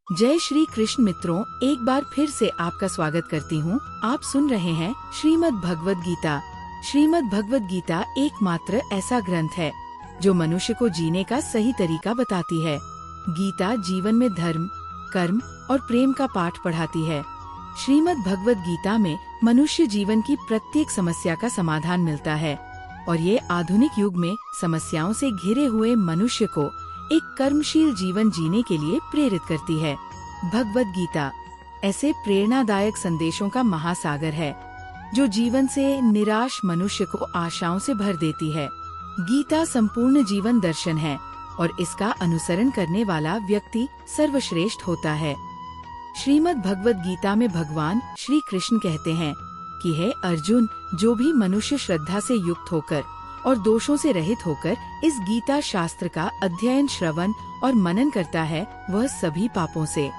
जय श्री कृष्ण मित्रों, एक बार फिर से आपका स्वागत करती हूँ। आप सुन रहे हैं श्रीमद् भगवद गीता। श्रीमद् भगवद गीता एकमात्र ऐसा ग्रंथ है जो मनुष्य को जीने का सही तरीका बताती है। गीता जीवन में धर्म, कर्म और प्रेम का पाठ पढ़ाती है। श्रीमद् भगवद गीता में मनुष्य जीवन की प्रत्येक समस्या का समाधान मिलता है और ये आधुनिक युग में समस्याओं से घिरे हुए मनुष्य को एक कर्मशील जीवन जीने के लिए प्रेरित करती है। भगवद गीता ऐसे प्रेरणादायक संदेशों का महासागर है जो जीवन से निराश मनुष्य को आशाओं से भर देती है। गीता संपूर्ण जीवन दर्शन है और इसका अनुसरण करने वाला व्यक्ति सर्वश्रेष्ठ होता है। श्रीमद् भगवद गीता में भगवान श्री कृष्ण कहते हैं कि हे अर्जुन, जो भी मनुष्य श्रद्धा से युक्त होकर और दोषों से रहित होकर इस गीता शास्त्र का अध्ययन, श्रवण और मनन करता है, वह सभी पापों से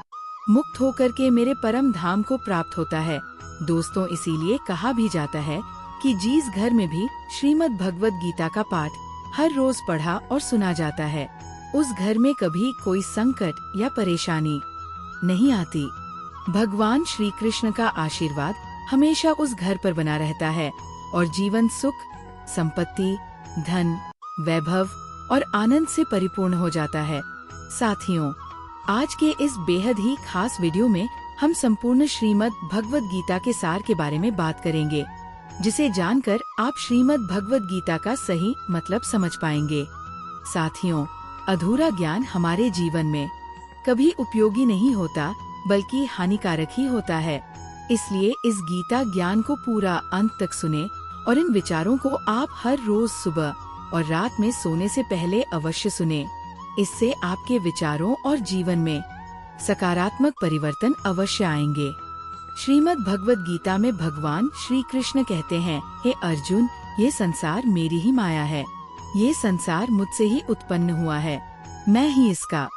मुक्त होकर के मेरे परम धाम को प्राप्त होता है। दोस्तों, इसीलिए कहा भी जाता है कि जिस घर में भी श्रीमद् भगवद गीता का पाठ हर रोज पढ़ा और सुना जाता है, उस घर में कभी कोई संकट या परेशानी नहीं आती। भगवान श्री कृष्ण का आशीर्वाद हमेशा उस घर पर बना रहता है और जीवन सुख, संपत्ति, धन, वैभव और आनंद से परिपूर्ण हो जाता है। साथियों, आज के इस बेहद ही खास वीडियो में हम संपूर्ण श्रीमद् भगवद गीता के सार के बारे में बात करेंगे, जिसे जानकर आप श्रीमद् भगवद गीता का सही मतलब समझ पाएंगे। साथियों, अधूरा ज्ञान हमारे जीवन में कभी उपयोगी नहीं होता, बल्कि हानिकारक ही होता है। इसलिए इस गीता ज्ञान को पूरा अंत तक सुने और इन विचारों को आप हर रोज सुबह और रात में सोने से पहले अवश्य सुने। इससे आपके विचारों और जीवन में सकारात्मक परिवर्तन अवश्य आएंगे। श्रीमद् भगवद गीता में भगवान श्री कृष्ण कहते हैं, हे अर्जुन, ये संसार मेरी ही माया है। ये संसार मुझसे ही उत्पन्न हुआ है। मैं ही इसका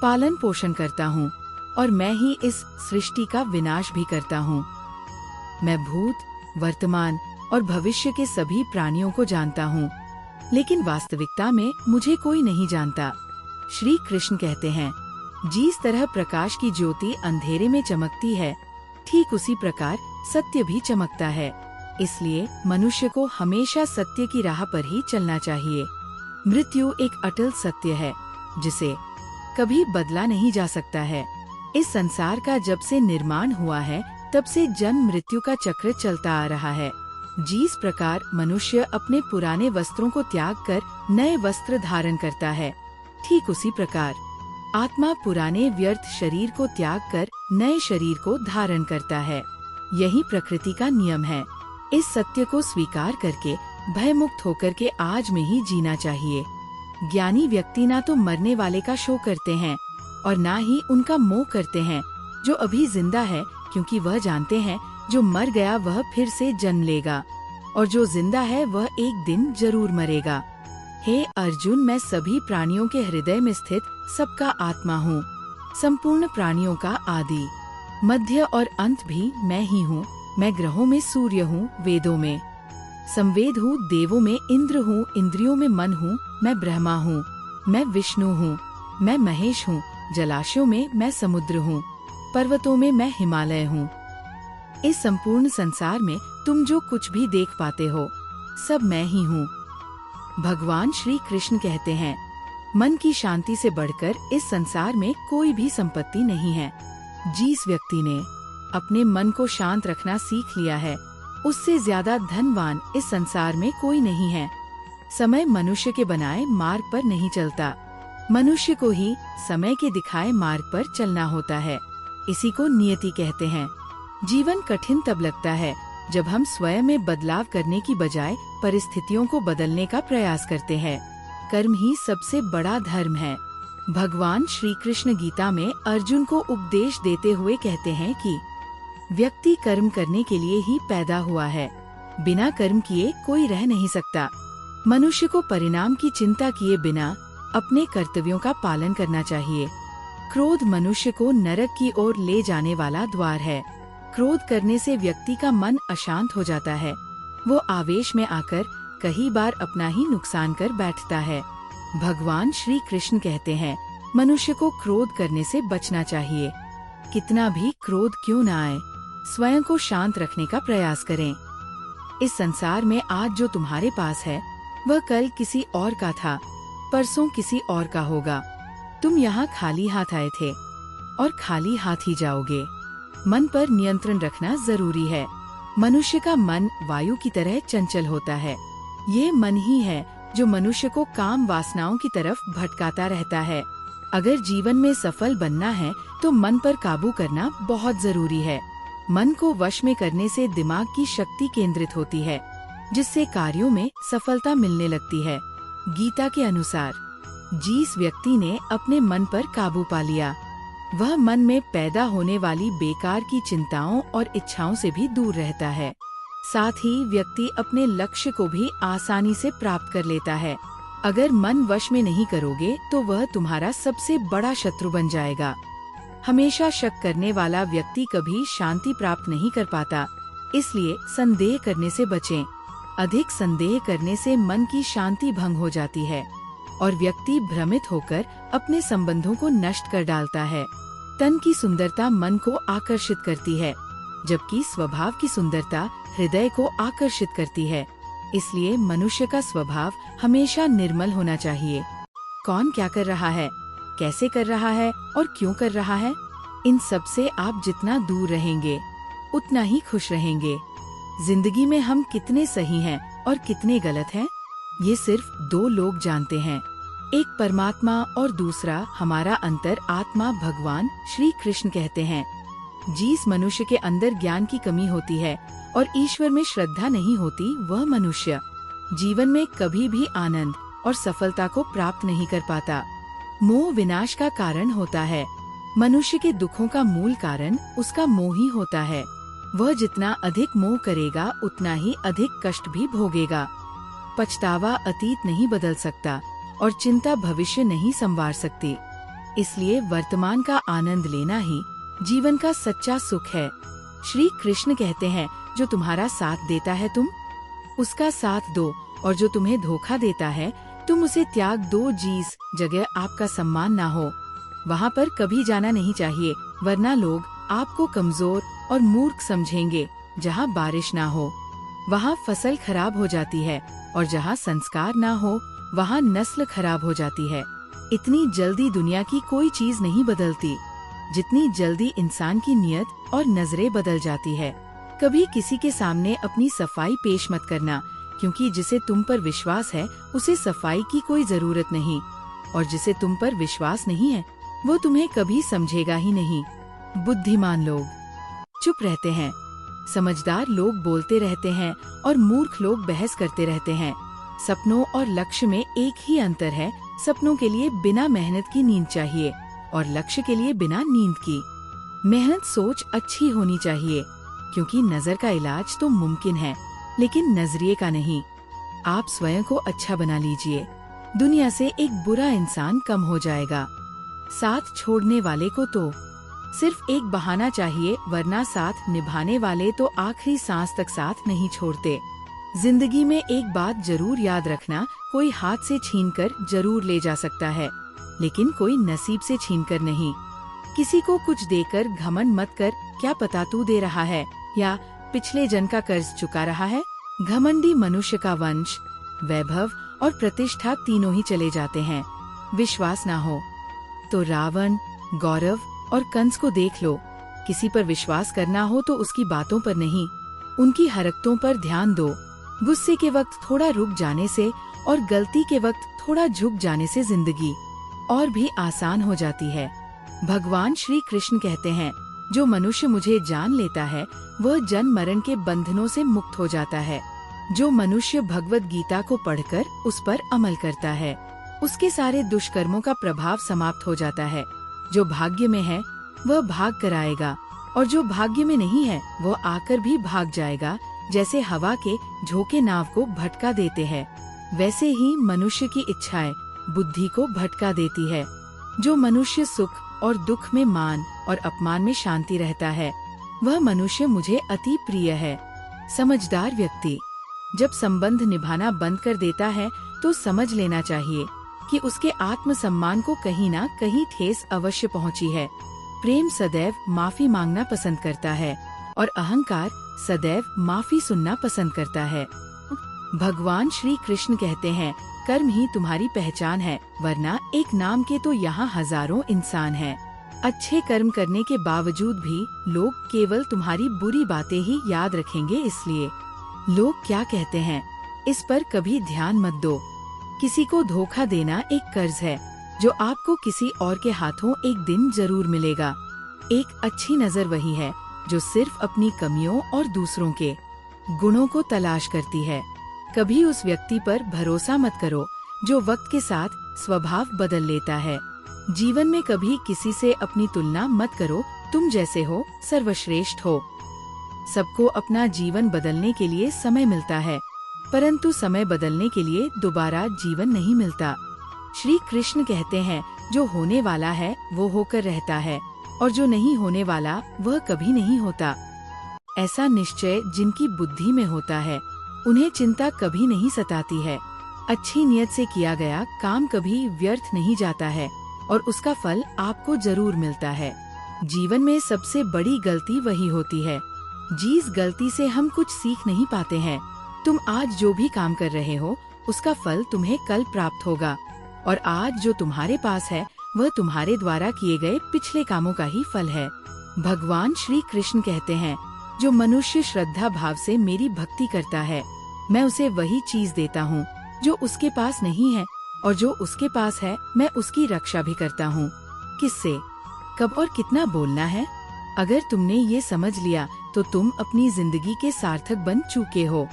पालन पोषण करता हूँ और मैं ही इस सृष्टि का विनाश भी करता हूँ। मैं भूत, वर्तमान और भविष्य के सभी प्राणियों को जानता हूँ, लेकिन वास्तविकता में मुझे कोई नहीं जानता। श्री कृष्ण कहते हैं, जिस तरह प्रकाश की ज्योति अंधेरे में चमकती है, ठीक उसी प्रकार सत्य भी चमकता है। इसलिए मनुष्य को हमेशा सत्य की राह पर ही चलना चाहिए। मृत्यु एक अटल सत्य है जिसे कभी बदला नहीं जा सकता है। इस संसार का जब से निर्माण हुआ है, तब से जन्म मृत्यु का चक्र चलता आ रहा है। जिस प्रकार मनुष्य अपने पुराने वस्त्रों को त्याग कर नए वस्त्र धारण करता है, ठीक उसी प्रकार आत्मा पुराने व्यर्थ शरीर को त्याग कर नए शरीर को धारण करता है। यही प्रकृति का नियम है। इस सत्य को स्वीकार करके भयमुक्त होकर के आज में ही जीना चाहिए। ज्ञानी व्यक्ति ना तो मरने वाले का शोक करते हैं और ना ही उनका मोह करते हैं जो अभी जिंदा है, क्योंकि वह जानते हैं जो मर गया वह फिर से जन्म लेगा और जो जिंदा है वह एक दिन जरूर मरेगा। हे अर्जुन, मैं सभी प्राणियों के हृदय में स्थित सबका आत्मा हूँ। संपूर्ण प्राणियों का आदि, मध्य और अंत भी मैं ही हूँ। मैं ग्रहों में सूर्य हूँ, वेदों में संवेद हूँ, देवों में इंद्र हूँ, इंद्रियों में मन हूँ। मैं ब्रह्मा हूँ, मैं विष्णु हूँ, मैं महेश हूँ। जलाशयों में मैं समुद्र हूँ, पर्वतों में मैं हिमालय हूँ। इस संपूर्ण संसार में तुम जो कुछ भी देख पाते हो, सब मैं ही हूँ। भगवान श्री कृष्ण कहते हैं, मन की शांति से बढ़कर इस संसार में कोई भी संपत्ति नहीं है। जिस व्यक्ति ने अपने मन को शांत रखना सीख लिया है, उससे ज्यादा धनवान इस संसार में कोई नहीं है। समय मनुष्य के बनाए मार्ग पर नहीं चलता, मनुष्य को ही समय के दिखाए मार्ग पर चलना होता है। इसी को नियति कहते हैं। जीवन कठिन तब लगता है जब हम स्वयं में बदलाव करने की बजाय परिस्थितियों को बदलने का प्रयास करते हैं। कर्म ही सबसे बड़ा धर्म है। भगवान श्री कृष्ण गीता में अर्जुन को उपदेश देते हुए कहते हैं कि व्यक्ति कर्म करने के लिए ही पैदा हुआ है। बिना कर्म किए कोई रह नहीं सकता। मनुष्य को परिणाम की चिंता किए बिना अपने कर्तव्यों का पालन करना चाहिए। क्रोध मनुष्य को नरक की ओर ले जाने वाला द्वार है। क्रोध करने से व्यक्ति का मन अशांत हो जाता है। वो आवेश में आकर कई बार अपना ही नुकसान कर बैठता है। भगवान श्री कृष्ण कहते हैं, मनुष्य को क्रोध करने से बचना चाहिए। कितना भी क्रोध क्यों न आए, स्वयं को शांत रखने का प्रयास करें। इस संसार में आज जो तुम्हारे पास है वह कल किसी और का था, परसों किसी और का होगा। तुम यहाँ खाली हाथ आए थे और खाली हाथ ही जाओगे। मन पर नियंत्रण रखना जरूरी है। मनुष्य का मन वायु की तरह चंचल होता है। ये मन ही है जो मनुष्य को काम वासनाओं की तरफ भटकाता रहता है। अगर जीवन में सफल बनना है तो मन पर काबू करना बहुत जरूरी है। मन को वश में करने से दिमाग की शक्ति केंद्रित होती है, जिससे कार्यों में सफलता मिलने लगती है। गीता के अनुसार जिस व्यक्ति ने अपने मन पर काबू पा लिया, वह मन में पैदा होने वाली बेकार की चिंताओं और इच्छाओं से भी दूर रहता है। साथ ही व्यक्ति अपने लक्ष्य को भी आसानी से प्राप्त कर लेता है। अगर मन वश में नहीं करोगे तो वह तुम्हारा सबसे बड़ा शत्रु बन जाएगा। हमेशा शक करने वाला व्यक्ति कभी शांति प्राप्त नहीं कर पाता, इसलिए संदेह करने से बचें। अधिक संदेह करने से मन की शांति भंग हो जाती है और व्यक्ति भ्रमित होकर अपने संबंधों को नष्ट कर डालता है। तन की सुंदरता मन को आकर्षित करती है, जबकि स्वभाव की सुंदरता हृदय को आकर्षित करती है। इसलिए मनुष्य का स्वभाव हमेशा निर्मल होना चाहिए। कौन क्या कर रहा है, कैसे कर रहा है और क्यों कर रहा है, इन सब से आप जितना दूर रहेंगे उतना ही खुश रहेंगे। जिंदगी में हम कितने सही हैं और कितने गलत हैं, ये सिर्फ दो लोग जानते हैं। एक परमात्मा और दूसरा हमारा अंतर आत्मा भगवान श्री कृष्ण कहते हैं। जिस मनुष्य के अंदर ज्ञान की कमी होती है और ईश्वर में श्रद्धा नहीं होती, वह मनुष्य जीवन में कभी भी आनंद और सफलता को प्राप्त नहीं कर पाता। मोह विनाश का कारण होता है। मनुष्य के दुखों का मूल कारण उसका मोह ही होता है। वह जितना अधिक मोह करेगा उतना ही अधिक कष्ट भी भोगेगा। पछतावा अतीत नहीं बदल सकता और चिंता भविष्य नहीं संवार सकती। इसलिए वर्तमान का आनंद लेना ही जीवन का सच्चा सुख है। श्री कृष्ण कहते हैं, जो तुम्हारा साथ देता है तुम उसका साथ दो, और जो तुम्हें धोखा देता है तुम उसे त्याग दो। जिस जगह आपका सम्मान ना हो वहाँ पर कभी जाना नहीं चाहिए, वरना लोग आपको कमजोर और मूर्ख समझेंगे। जहाँ बारिश ना हो वहाँ फसल खराब हो जाती है, और जहाँ संस्कार ना हो वहाँ नस्ल खराब हो जाती है। इतनी जल्दी दुनिया की कोई चीज नहीं बदलती जितनी जल्दी इंसान की नियत और नजरें बदल जाती है। कभी किसी के सामने अपनी सफाई पेश मत करना, क्योंकि जिसे तुम पर विश्वास है उसे सफाई की कोई जरूरत नहीं, और जिसे तुम पर विश्वास नहीं है वो तुम्हें कभी समझेगा ही नहीं। बुद्धिमान लोग चुप रहते हैं, समझदार लोग बोलते रहते हैं और मूर्ख लोग बहस करते रहते हैं। सपनों और लक्ष्य में एक ही अंतर है, सपनों के लिए बिना मेहनत की नींद चाहिए और लक्ष्य के लिए बिना नींद की। मेहनत सोच अच्छी होनी चाहिए, क्योंकि नजर का इलाज तो मुमकिन है लेकिन नजरिए का नहीं। आप स्वयं को अच्छा बना लीजिए, दुनिया से एक बुरा इंसान कम हो जाएगा। साथ छोड़ने वाले को तो सिर्फ एक बहाना चाहिए, वरना साथ निभाने वाले तो आखिरी सांस तक साथ नहीं छोड़ते। जिंदगी में एक बात जरूर याद रखना, कोई हाथ से छीनकर जरूर ले जा सकता है, लेकिन कोई नसीब से छीनकर नहीं। किसी को कुछ देकर घमंड मत कर, क्या पता तू दे रहा है या पिछले जन्म का कर्ज चुका रहा है। घमंडी मनुष्य का वंश, वैभव और प्रतिष्ठा तीनों ही चले जाते हैं। विश्वास ना हो तो रावण, गौरव और कंस को देख लो। किसी पर विश्वास करना हो तो उसकी बातों पर नहीं, उनकी हरकतों पर ध्यान दो। गुस्से के वक्त थोड़ा रुक जाने से और गलती के वक्त थोड़ा झुक जाने से जिंदगी और भी आसान हो जाती है। भगवान श्री कृष्ण कहते हैं, जो मनुष्य मुझे जान लेता है वह जन्म मरण के बंधनों से मुक्त हो जाता है। जो मनुष्य भगवत गीता को पढ़कर उस पर अमल करता है, उसके सारे दुष्कर्मों का प्रभाव समाप्त हो जाता है। जो भाग्य में है वह भाग कर आएगा, और जो भाग्य में नहीं है वो आकर भी भाग जाएगा। जैसे हवा के झोंके नाव को भटका देते हैं, वैसे ही मनुष्य की इच्छाएं बुद्धि को भटका देती है। जो मनुष्य सुख और दुख में, मान और अपमान में शांति रहता है, वह मनुष्य मुझे अति प्रिय है। समझदार व्यक्ति जब संबंध निभाना बंद कर देता है तो समझ लेना चाहिए कि उसके आत्मसम्मान को कहीं ना कहीं ठेस अवश्य पहुंची है। प्रेम सदैव माफी मांगना पसंद करता है और अहंकार सदैव माफी सुनना पसंद करता है। भगवान श्री कृष्ण कहते हैं, कर्म ही तुम्हारी पहचान है, वरना एक नाम के तो यहाँ हजारों इंसान हैं। अच्छे कर्म करने के बावजूद भी लोग केवल तुम्हारी बुरी बातें ही याद रखेंगे, इसलिए लोग क्या कहते हैं इस पर कभी ध्यान मत दो। किसी को धोखा देना एक कर्ज है जो आपको किसी और के हाथों एक दिन जरूर मिलेगा। एक अच्छी नजर वही है जो सिर्फ अपनी कमियों और दूसरों के गुणों को तलाश करती है। कभी उस व्यक्ति पर भरोसा मत करो जो वक्त के साथ स्वभाव बदल लेता है। जीवन में कभी किसी से अपनी तुलना मत करो, तुम जैसे हो सर्वश्रेष्ठ हो। सबको अपना जीवन बदलने के लिए समय मिलता है, परंतु समय बदलने के लिए दोबारा जीवन नहीं मिलता। श्री कृष्ण कहते हैं, जो होने वाला है वो होकर रहता है और जो नहीं होने वाला वह कभी नहीं होता। ऐसा निश्चय जिनकी बुद्धि में होता है उन्हें चिंता कभी नहीं सताती है। अच्छी नियत से किया गया काम कभी व्यर्थ नहीं जाता है और उसका फल आपको जरूर मिलता है। जीवन में सबसे बड़ी गलती वही होती है जिस गलती से हम कुछ सीख नहीं पाते हैं। तुम आज जो भी काम कर रहे हो उसका फल तुम्हें कल प्राप्त होगा और आज जो तुम्हारे पास है वह तुम्हारे द्वारा किए गए पिछले कामों का ही फल है। भगवान श्री कृष्ण कहते हैं, जो मनुष्य श्रद्धा भाव से मेरी भक्ति करता है मैं उसे वही चीज देता हूँ जो उसके पास नहीं है, और जो उसके पास है मैं उसकी रक्षा भी करता हूँ। किससे, कब और कितना बोलना है, अगर तुमने ये समझ लिया तो तुम अपनी जिंदगी के सार्थक बन चुके हो।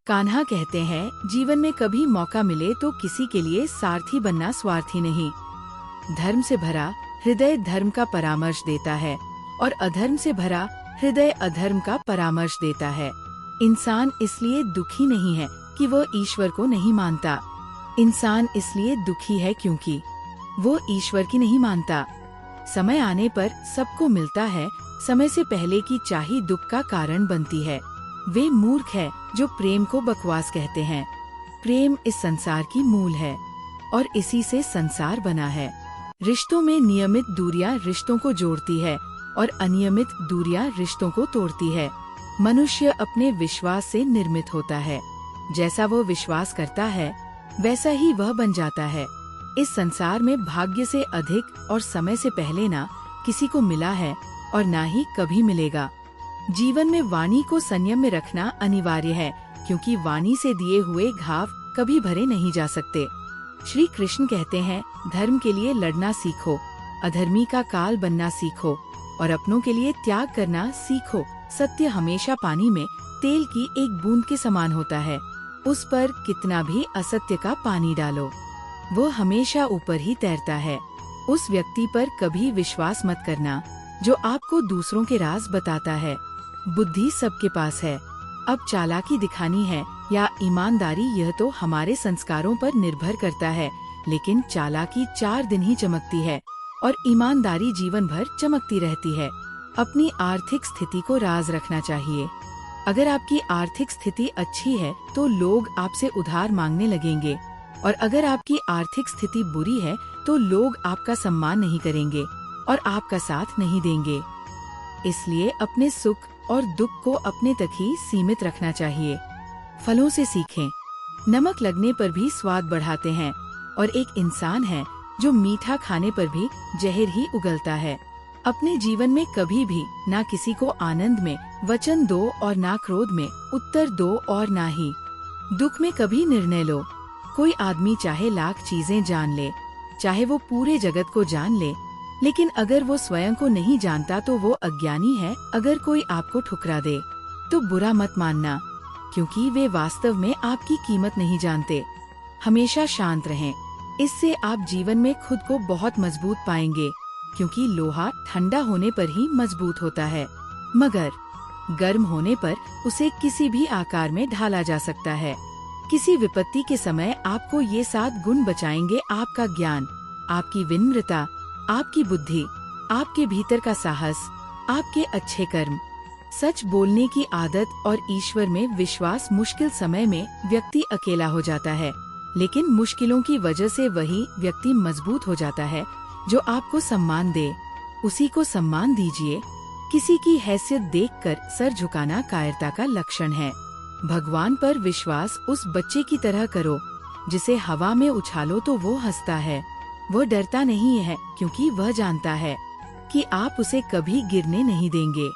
कान्हा कहते हैं, जीवन में कभी मौका मिले तो किसी के लिए सारथी बनना स्वार्थी नहीं। धर्म से भरा हृदय धर्म का परामर्श देता है और अधर्म से भरा हृदय अधर्म का परामर्श देता है। इंसान इसलिए दुखी नहीं है कि वह ईश्वर को नहीं मानता। इंसान इसलिए दुखी है क्योंकि वो ईश्वर की नहीं मानता। समय आने पर सबको मिलता है, समय से पहले की चाही दुख का कारण बनती है। वे मूर्ख है जो प्रेम को बकवास कहते हैं। प्रेम इस संसार की मूल है और इसी से संसार बना है। रिश्तों में नियमित दूरियां रिश्तों को जोड़ती है और अनियमित दूरियां रिश्तों को तोड़ती है। मनुष्य अपने विश्वास से निर्मित होता है। जैसा वो विश्वास करता है वैसा ही वह बन जाता है। इस संसार में भाग्य से अधिक और समय से पहले ना किसी को मिला है और ना ही कभी मिलेगा। जीवन में वाणी को संयम में रखना अनिवार्य है, क्योंकि वाणी से दिए हुए घाव कभी भरे नहीं जा सकते। श्री कृष्ण कहते हैं, धर्म के लिए लड़ना सीखो, अधर्मी का काल बनना सीखो और अपनों के लिए त्याग करना सीखो। सत्य हमेशा पानी में तेल की एक बूंद के समान होता है। उस पर कितना भी असत्य का पानी डालो वो हमेशा ऊपर ही तैरता है। उस व्यक्ति पर कभी विश्वास मत करना जो आपको दूसरों के राज बताता है। बुद्धि सबके पास है, अब चालाकी दिखानी है या ईमानदारी यह तो हमारे संस्कारों पर निर्भर करता है। लेकिन चालाकी 4 दिन ही चमकती है और ईमानदारी जीवन भर चमकती रहती है। अपनी आर्थिक स्थिति को राज रखना चाहिए। अगर आपकी आर्थिक स्थिति अच्छी है तो लोग आपसे उधार मांगने लगेंगे, और अगर आपकी आर्थिक स्थिति बुरी है तो लोग आपका सम्मान नहीं करेंगे और आपका साथ नहीं देंगे। इसलिए अपने सुख और दुख को अपने तक ही सीमित रखना चाहिए। फलों से सीखें, नमक लगने पर भी स्वाद बढ़ाते हैं, और एक इंसान है जो मीठा खाने पर भी जहर ही उगलता है। अपने जीवन में कभी भी ना किसी को आनंद में वचन दो और ना क्रोध में उत्तर दो, और ना ही दुख में कभी निर्णय लो। कोई आदमी चाहे लाख चीजें जान ले, चाहे वो पूरे जगत को जान ले, लेकिन अगर वो स्वयं को नहीं जानता तो वो अज्ञानी है। अगर कोई आपको ठुकरा दे तो बुरा मत मानना, क्योंकि वे वास्तव में आपकी कीमत नहीं जानते। हमेशा शांत रहें, इससे आप जीवन में खुद को बहुत मजबूत पाएंगे, क्योंकि लोहा ठंडा होने पर ही मजबूत होता है, मगर गर्म होने पर उसे किसी भी आकार में ढाला जा सकता है। किसी विपत्ति के समय आपको ये 7 गुण बचाएंगे: आपका ज्ञान, आपकी विनम्रता, आपकी बुद्धि, आपके भीतर का साहस, आपके अच्छे कर्म, सच बोलने की आदत और ईश्वर में विश्वास। मुश्किल समय में व्यक्ति अकेला हो जाता है, लेकिन मुश्किलों की वजह से वही व्यक्ति मजबूत हो जाता है जो आपको सम्मान दे। उसी को सम्मान दीजिए। किसी की हैसियत देखकर सर झुकाना कायरता का लक्षण है। भगवान पर विश्वास उस बच्चे की तरह करो जिसे हवा में उछालो तो वो हंसता है। वो डरता नहीं है क्योंकि वह जानता है कि आप उसे कभी गिरने नहीं देंगे।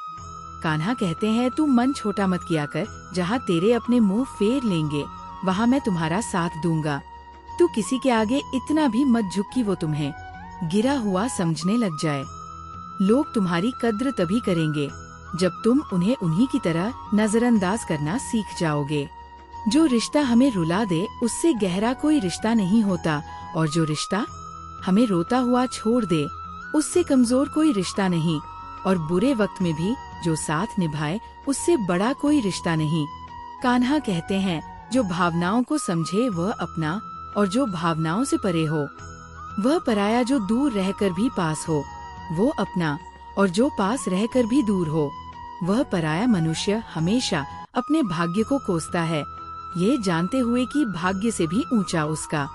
कान्हा कहते हैं, तू मन छोटा मत किया कर, जहाँ तेरे अपने मुंह फेर लेंगे वहाँ मैं तुम्हारा साथ दूंगा। तू किसी के आगे इतना भी मत झुक कि वो तुम्हें गिरा हुआ समझने लग जाए। लोग तुम्हारी कद्र तभी करेंगे जब तुम उन्हें उन्हीं की तरह नजरअंदाज करना सीख जाओगे। जो रिश्ता हमें रुला दे उससे गहरा कोई रिश्ता नहीं होता, और जो रिश्ता हमें रोता हुआ छोड़ दे उससे कमजोर कोई रिश्ता नहीं। और बुरे वक्त में भी जो साथ निभाए उससे बड़ा कोई रिश्ता नहीं। कान्हा कहते हैं, जो भावनाओं को समझे वह अपना, और जो भावनाओं से परे हो वह पराया। जो दूर रहकर भी पास हो वो अपना, और जो पास रहकर भी दूर हो वह पराया। मनुष्य हमेशा अपने भाग्य को कोसता है, ये जानते हुए कि भाग्य से भी ऊंचा उसका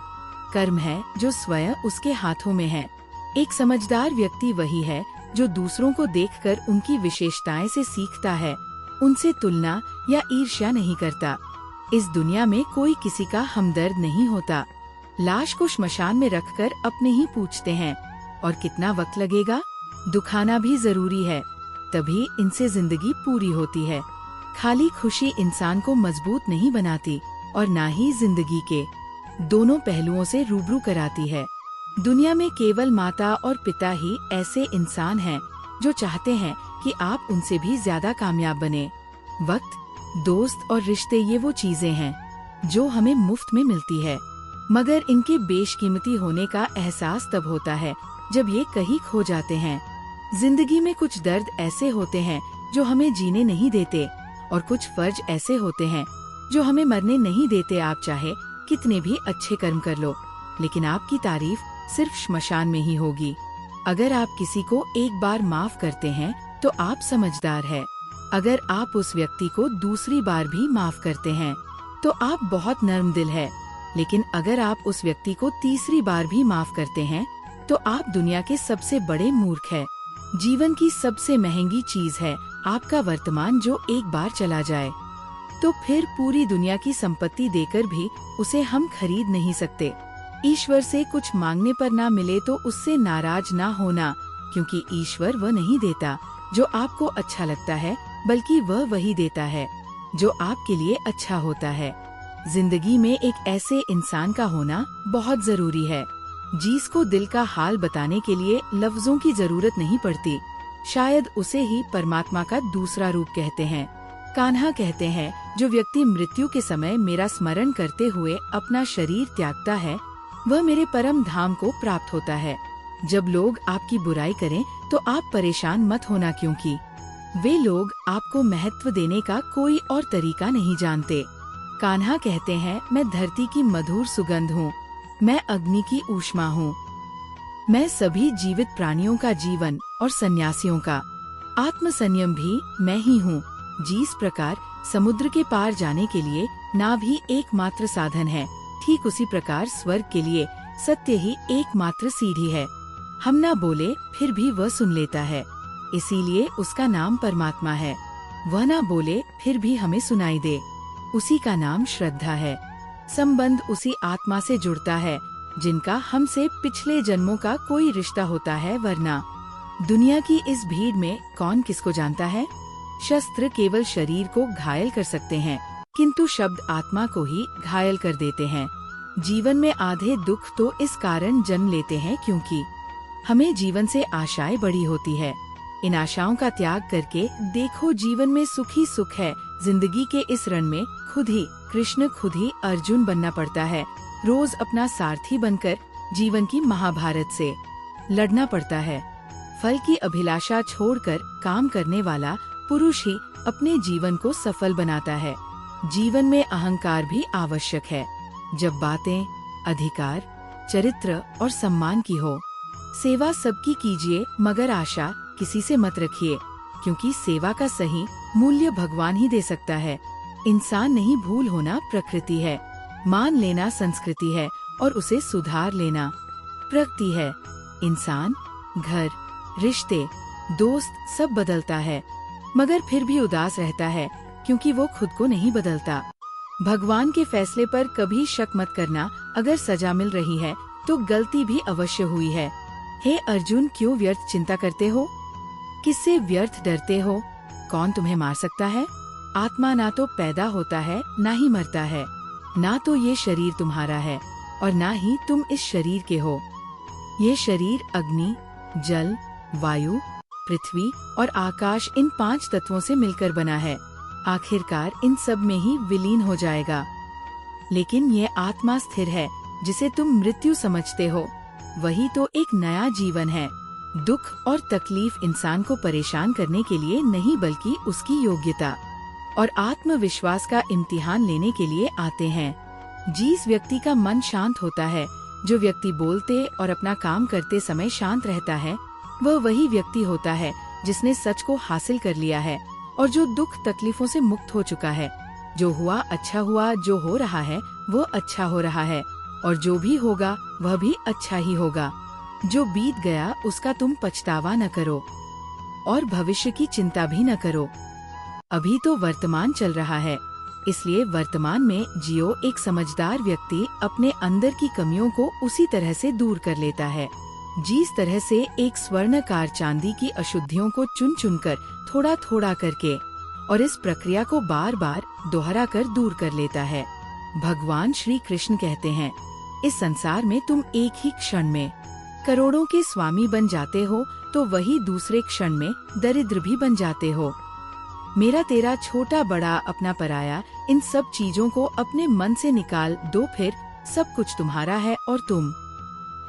कर्म है जो स्वयं उसके हाथों में है। एक समझदार व्यक्ति वही है जो दूसरों को देखकर उनकी विशेषताएं से सीखता है, उनसे तुलना या ईर्ष्या नहीं करता। इस दुनिया में कोई किसी का हमदर्द नहीं होता। लाश को श्मशान में रखकर अपने ही पूछते हैं, और कितना वक्त लगेगा? दुखाना भी जरूरी है, तभी इनसे जिंदगी पूरी होती है। खाली खुशी इंसान को मजबूत नहीं बनाती, और ना ही जिंदगी के दोनों पहलुओं से रूबरू कराती है। दुनिया में केवल माता और पिता ही ऐसे इंसान हैं जो चाहते हैं कि आप उनसे भी ज्यादा कामयाब बने। वक्त, दोस्त और रिश्ते ये वो चीजें हैं जो हमें मुफ्त में मिलती है, मगर इनके बेशकीमती होने का एहसास तब होता है जब ये कहीं खो जाते हैं। जिंदगी में कुछ दर्द ऐसे होते हैं जो हमें जीने नहीं देते, और कुछ फर्ज ऐसे होते हैं जो हमें मरने नहीं देते। आप चाहे कितने भी अच्छे कर्म कर लो, लेकिन आपकी तारीफ सिर्फ श्मशान में ही होगी। अगर आप किसी को एक बार माफ करते हैं तो आप समझदार है। अगर आप उस व्यक्ति को दूसरी बार भी माफ करते हैं तो आप बहुत नर्म दिल है। लेकिन अगर आप उस व्यक्ति को तीसरी बार भी माफ करते हैं तो आप दुनिया के सबसे बड़े मूर्ख है। जीवन की सबसे महंगी चीज है आपका वर्तमान, जो एक बार चला जाए तो फिर पूरी दुनिया की संपत्ति देकर भी उसे हम खरीद नहीं सकते। ईश्वर से कुछ मांगने पर ना मिले तो उससे नाराज ना होना, क्योंकि ईश्वर वह नहीं देता जो आपको अच्छा लगता है, बल्कि वह वही देता है जो आपके लिए अच्छा होता है। जिंदगी में एक ऐसे इंसान का होना बहुत जरूरी है जिसको दिल का हाल बताने के लिए लफ्जों की जरूरत नहीं पड़ती। शायद उसे ही परमात्मा का दूसरा रूप कहते हैं। कान्हा कहते हैं, जो व्यक्ति मृत्यु के समय मेरा स्मरण करते हुए अपना शरीर त्यागता है वह मेरे परम धाम को प्राप्त होता है। जब लोग आपकी बुराई करें तो आप परेशान मत होना, क्योंकि वे लोग आपको महत्व देने का कोई और तरीका नहीं जानते। कान्हा कहते हैं, मैं धरती की मधुर सुगंध हूँ, मैं अग्नि की ऊष्मा हूँ, मैं सभी जीवित प्राणियों का जीवन और सन्यासियों का आत्म संयम भी मैं ही हूँ। जिस प्रकार समुद्र के पार जाने के लिए नाव ही एकमात्र साधन है, ठीक उसी प्रकार स्वर्ग के लिए सत्य ही एकमात्र सीढ़ी है। हम ना बोले फिर भी वह सुन लेता है, इसीलिए उसका नाम परमात्मा है। वह ना बोले फिर भी हमें सुनाई दे, उसी का नाम श्रद्धा है। संबंध उसी आत्मा से जुड़ता है जिनका हमसे पिछले जन्मों का कोई रिश्ता होता है, वरना दुनिया की इस भीड़ में कौन किसको जानता है। शस्त्र केवल शरीर को घायल कर सकते हैं, किंतु शब्द आत्मा को ही घायल कर देते हैं। जीवन में आधे दुख तो इस कारण जन्म लेते हैं क्योंकि हमें जीवन से आशाएं बड़ी होती है। इन आशाओं का त्याग करके देखो, जीवन में सुख ही सुख है। जिंदगी के इस रण में खुद ही कृष्ण, खुद ही अर्जुन बनना पड़ता है। रोज अपना सारथी बनकर जीवन की महाभारत से लड़ना पड़ता है। फल की अभिलाषा छोड़कर काम करने वाला पुरुष ही अपने जीवन को सफल बनाता है। जीवन में अहंकार भी आवश्यक है, जब बातें अधिकार, चरित्र और सम्मान की हो। सेवा सबकी कीजिए, मगर आशा किसी से मत रखिए, क्योंकि सेवा का सही मूल्य भगवान ही दे सकता है। इंसान नहीं, भूल होना प्रकृति है। मान लेना संस्कृति है और उसे सुधार लेना प्रगति है। इंसान, घर, रिश्ते, दोस्त सब बदलता है, मगर फिर भी उदास रहता है क्योंकि वो खुद को नहीं बदलता। भगवान के फैसले पर कभी शक मत करना। अगर सजा मिल रही है तो गलती भी अवश्य हुई है। हे अर्जुन, क्यों व्यर्थ चिंता करते हो? किससे व्यर्थ डरते हो? कौन तुम्हें मार सकता है? आत्मा ना तो पैदा होता है ना ही मरता है। ना तो ये शरीर तुम्हारा है और ना ही तुम इस शरीर के हो। ये शरीर अग्नि, जल, वायु, पृथ्वी और आकाश, इन 5 तत्वों से मिलकर बना है। आखिरकार इन सब में ही विलीन हो जाएगा। लेकिन ये आत्मा स्थिर है, जिसे तुम मृत्यु समझते हो। वही तो एक नया जीवन है। दुख और तकलीफ इंसान को परेशान करने के लिए नहीं, बल्कि उसकी योग्यता और आत्मविश्वास का इम्तिहान लेने के लिए आते हैं। जिस व्यक्ति का मन शांत होता है, जो व्यक्ति बोलते और अपना काम करते समय शांत रहता है, वह वही व्यक्ति होता है जिसने सच को हासिल कर लिया है और जो दुख तकलीफों से मुक्त हो चुका है। जो हुआ अच्छा हुआ, जो हो रहा है वो अच्छा हो रहा है, और जो भी होगा वह भी अच्छा ही होगा। जो बीत गया उसका तुम पछतावा न करो और भविष्य की चिंता भी न करो। अभी तो वर्तमान चल रहा है, इसलिए वर्तमान में जियो। एक समझदार व्यक्ति अपने अंदर की कमियों को उसी तरह से दूर कर लेता है जिस तरह से एक स्वर्णकार चांदी की अशुद्धियों को चुन चुनकर थोड़ा थोड़ा करके, और इस प्रक्रिया को बार बार दोहरा कर दूर कर लेता है। भगवान श्री कृष्ण कहते हैं, इस संसार में तुम एक ही क्षण में करोड़ों के स्वामी बन जाते हो, तो वही दूसरे क्षण में दरिद्र भी बन जाते हो। मेरा तेरा, छोटा बड़ा, अपना पराया, इन सब चीजों को अपने मन से निकाल दो, फिर सब कुछ तुम्हारा है और तुम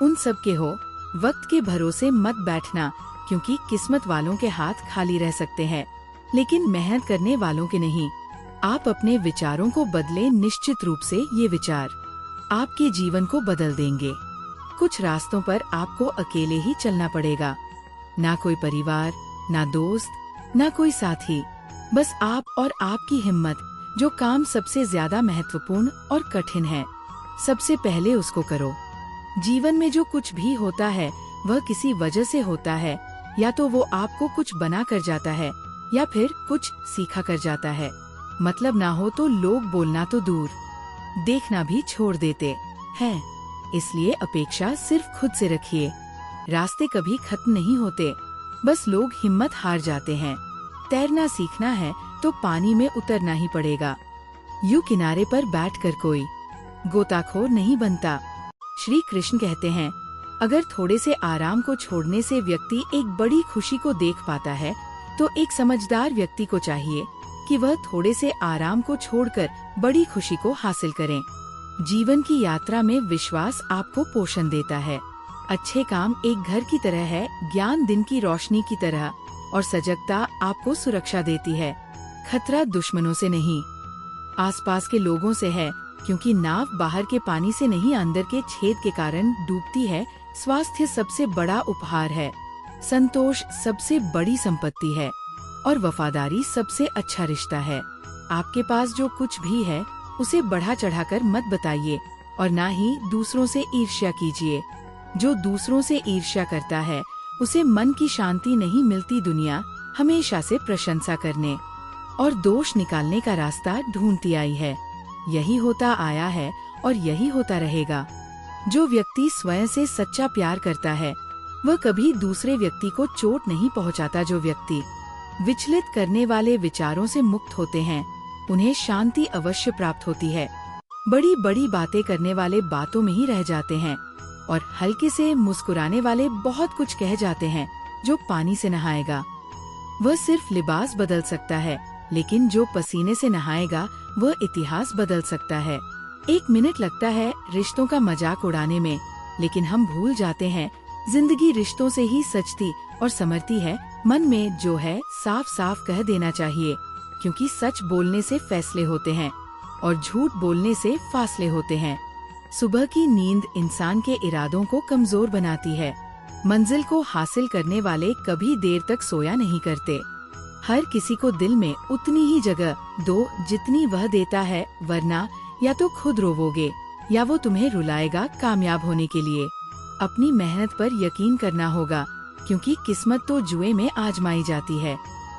उन सब के हो। वक्त के भरोसे मत बैठना, क्योंकि किस्मत वालों के हाथ खाली रह सकते हैं, लेकिन मेहनत करने वालों के नहीं। आप अपने विचारों को बदले, निश्चित रूप से ये विचार आपके जीवन को बदल देंगे। कुछ रास्तों पर आपको अकेले ही चलना पड़ेगा। ना कोई परिवार, ना दोस्त, ना कोई साथी, बस आप और आपकी हिम्मत। जो काम सबसे ज्यादा महत्वपूर्ण और कठिन है, सबसे पहले उसको करो। जीवन में जो कुछ भी होता है वह किसी वजह से होता है। या तो वो आपको कुछ बना कर जाता है, या फिर कुछ सीखा कर जाता है। मतलब ना हो तो लोग बोलना तो दूर, देखना भी छोड़ देते हैं। इसलिए अपेक्षा सिर्फ खुद से रखिए। रास्ते कभी खत्म नहीं होते, बस लोग हिम्मत हार जाते हैं। तैरना सीखना है तो पानी में उतरना ही पड़ेगा। यूं किनारे पर बैठकर कोई गोताखोर नहीं बनता। श्री कृष्ण कहते हैं, अगर थोड़े से आराम को छोड़ने से व्यक्ति एक बड़ी खुशी को देख पाता है, तो एक समझदार व्यक्ति को चाहिए कि वह थोड़े से आराम को छोड़कर बड़ी खुशी को हासिल करें। जीवन की यात्रा में विश्वास आपको पोषण देता है। अच्छे काम एक घर की तरह है, ज्ञान दिन की रोशनी की तरह, और सजगता आपको सुरक्षा देती है। खतरा दुश्मनों से नहीं, आसपास के लोगों से है, क्योंकि नाव बाहर के पानी से नहीं, अंदर के छेद के कारण डूबती है। स्वास्थ्य सबसे बड़ा उपहार है, संतोष सबसे बड़ी संपत्ति है, और वफादारी सबसे अच्छा रिश्ता है। आपके पास जो कुछ भी है उसे बढ़ा चढ़ाकर मत बताइए, और ना ही दूसरों से ईर्ष्या कीजिए। जो दूसरों से ईर्ष्या करता है उसे मन की शांति नहीं मिलती। दुनिया हमेशा से प्रशंसा करने और दोष निकालने का रास्ता ढूंढती आई है। यही होता आया है और यही होता रहेगा। जो व्यक्ति स्वयं से सच्चा प्यार करता है वह कभी दूसरे व्यक्ति को चोट नहीं पहुंचाता। जो व्यक्ति विचलित करने वाले विचारों से मुक्त होते हैं उन्हें शांति अवश्य प्राप्त होती है। बड़ी बड़ी बातें करने वाले बातों में ही रह जाते हैं, और हल्के से मुस्कुराने वाले बहुत कुछ कह जाते हैं। जो पानी से नहाएगा वह सिर्फ लिबास बदल सकता है, लेकिन जो पसीने से नहाएगा वह इतिहास बदल सकता है। 1 मिनट लगता है रिश्तों का मजाक उड़ाने में, लेकिन हम भूल जाते हैं जिंदगी रिश्तों से ही सजती और संवरती है। मन में जो है साफ साफ कह देना चाहिए, क्योंकि सच बोलने से फैसले होते हैं और झूठ बोलने से फासले होते हैं। सुबह की नींद इंसान के इरादों को कमजोर बनाती है। मंजिल को हासिल करने वाले कभी देर तक सोया नहीं करते। हर किसी को दिल में उतनी ही जगह दो जितनी वह देता है, वरना या तो खुद रोवोगे या वो तुम्हें रुलाएगा कामयाब होने के लिए। अपनी मेहनत पर यकीन करना होगा, क्योंकि किस्मत तो जुए में आजमाई जाती है।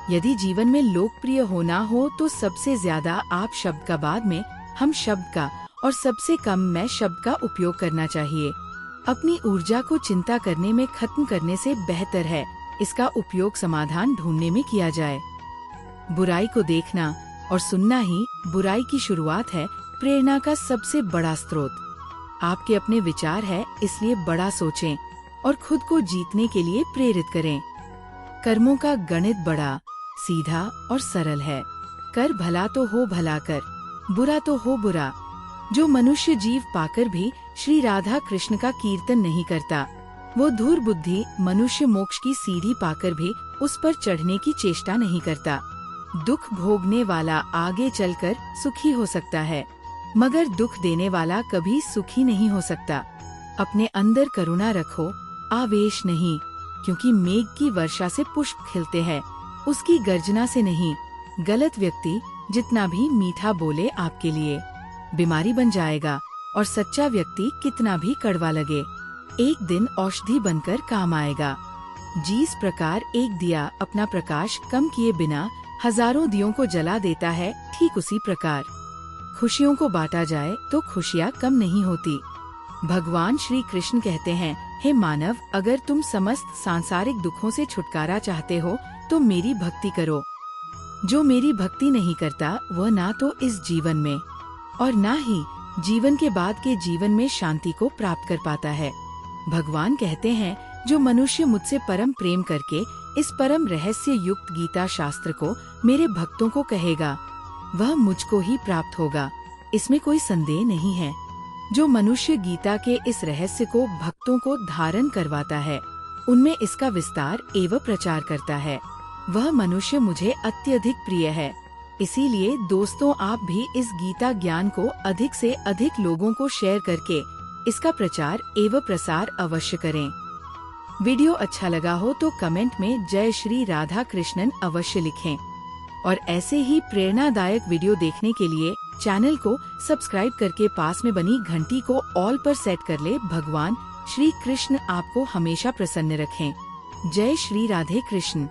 यदि जीवन में लोकप्रिय होना हो तो सबसे ज्यादा आप शब्द का, बाद में हम शब्द का और सबसे कम मैं शब्द का उपयोग करना चाहिए। अपनी ऊर्जा को चिंता करने में खत्म करने से बेहतर है इसका उपयोग समाधान ढूंढने में किया जाए। बुराई को देखना और सुनना ही बुराई की शुरुआत है, प्रेरणा का सबसे बड़ा स्रोत। आपके अपने विचार है, इसलिए बड़ा सोचें और खुद को जीतने के लिए प्रेरित करें। कर्मों का गणित बड़ा, सीधा और सरल है। कर भला तो हो भला कर, बुरा तो हो बुरा। जो मनुष्य जीव पाकर भी श्री राधा कृष्ण का कीर्तन नहीं करता, वो धूर बुद्धि मनुष्य मोक्ष की सीढ़ी पाकर भी उस पर चढ़ने की चेष्टा नहीं करता। दुख भोगने वाला आगे चलकर सुखी हो सकता है, मगर दुख देने वाला कभी सुखी नहीं हो सकता। अपने अंदर करुणा रखो, आवेश नहीं, क्योंकि मेघ की वर्षा से पुष्प खिलते हैं, उसकी गर्जना से नहीं। गलत व्यक्ति जितना भी मीठा बोले आपके लिए बीमारी बन जाएगा, और सच्चा व्यक्ति कितना भी कड़वा लगे एक दिन औषधि बनकर काम आएगा। जिस प्रकार एक दिया अपना प्रकाश कम किए बिना हजारों दियों को जला देता है, ठीक उसी प्रकार खुशियों को बांटा जाए तो खुशियाँ कम नहीं होती। भगवान श्री कृष्ण कहते हैं, हे मानव, अगर तुम समस्त सांसारिक दुखों से छुटकारा चाहते हो तो मेरी भक्ति करो। जो मेरी भक्ति नहीं करता वह ना तो इस जीवन में और ना ही जीवन के बाद के जीवन में शांति को प्राप्त कर पाता है। भगवान कहते हैं, जो मनुष्य मुझसे परम प्रेम करके इस परम रहस्य युक्त गीता शास्त्र को मेरे भक्तों को कहेगा, वह मुझको ही प्राप्त होगा। इसमें कोई संदेह नहीं है। जो मनुष्य गीता के इस रहस्य को भक्तों को धारण करवाता है, उनमें इसका विस्तार एवं प्रचार करता है, वह मनुष्य मुझे अत्यधिक प्रिय है। इसीलिए दोस्तों, आप भी इस गीता ज्ञान को अधिक से अधिक लोगों को शेयर करके इसका प्रचार एवं प्रसार अवश्य करें। वीडियो अच्छा लगा हो तो कमेंट में जय श्री राधा कृष्णन अवश्य लिखें, और ऐसे ही प्रेरणादायक वीडियो देखने के लिए चैनल को सब्सक्राइब करके पास में बनी घंटी को ऑल पर सेट कर ले। भगवान श्री कृष्ण आपको हमेशा प्रसन्न रखें। जय श्री राधे कृष्ण।